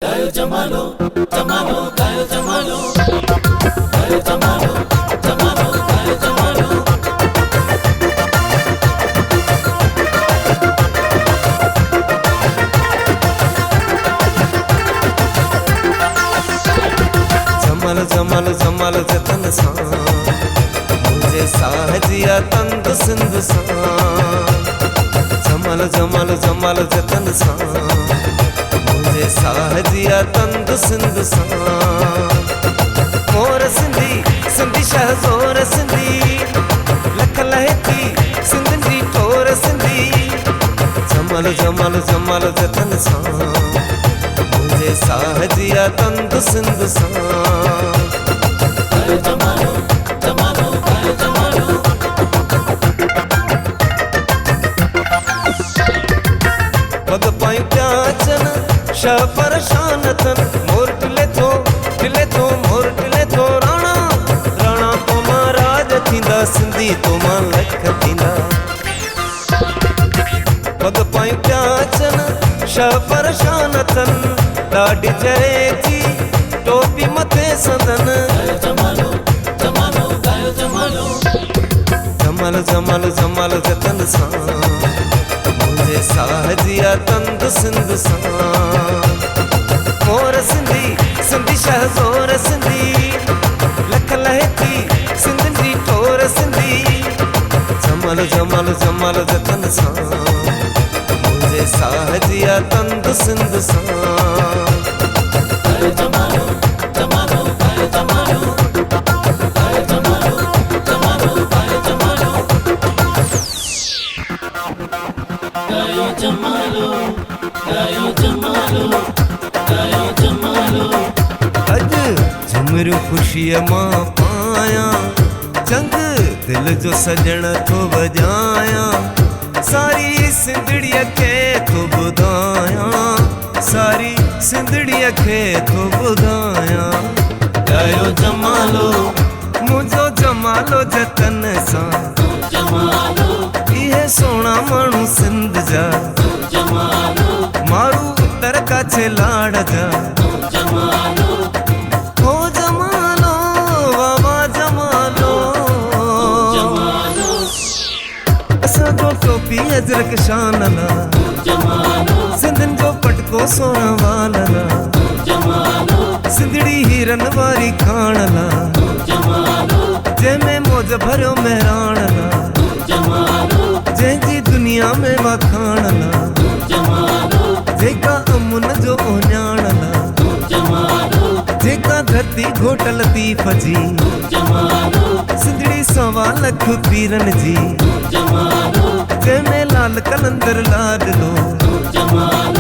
गायो जमालो जमालो गायो जमालो गायो जमालो जमालो गायो जमालो जमाल जमाल जमाल जतन सा मुझे साहजिया तंद सिंध सा जमाल जमाल जमाल जतन सा मुझे साहजिया तंद सिंध सा मोर सिंधी सिंधी शहज़ोर सिंधी लख लहकी सिंधी ठोर सिंधी जमाल जमाल जमाल जतन सा मुझे साहजिया तंद सिंध सा गायो जमालो जमालो गायो जमालो पग पाई प्याचन शाह परेशान थन मोर टिले थो मोर टिले थो राणा राणा तो महाराज थींदा सिंधी तो मां लख थींदा पग पाई प्याचन शाह परेशान थन ॾाढी चए थी टोपी मथे संदन गायो जमालो जमालो गायो जमालो जमाल जमाल जमाल जतन सा मुझे साहजिया तंद सिंध सा मोर सिंधी सिंधी शहज़ोर सिंधी लख लहकी सिंधी ठोर सिंधी जमाल जमाल जमाल जतन सा मुझे साहजिया तंद सिंध सा गायो जमालो जमालो गायो जमालो गायो जमालो जमालो गायो जमालो गायो जमालो गायो जमालो गायो जमालो अज झुमरू खुशीअ मां पाया जंग दिल जो सजण थो वॼाया सारी सिंधड़ीअ खे थो ॿुधाया सारी सिंधड़ीअ खे थो ॿुधाया गायो जमालो मुंहिंजो जमालो जतन सां जमालो इहे सोणा माण्हू सिंध जा जमालो मारू उत्तर काछे लाड़ जा जमालो हो जमालो वावा जमालो जमालो असांजो टोपी अजरक शान ला जमालो सिंधन जो पटको सोना वाला ला जमालो सिंधड़ी हीरन वारी खाण ला जमालो जंहिंमें मौज भरियो मेहराण ला जमालो जंहिंजी दुनिया में वाखाण ला जमालो जेका अमुन जो ओञाण ला जमालो जेका धरती घोटल तीफ़ जी जमालो सिंधड़ी 1.25 लख पीरन जी जमालो जंहिंमें लाल कलंदर लाडलो जमालो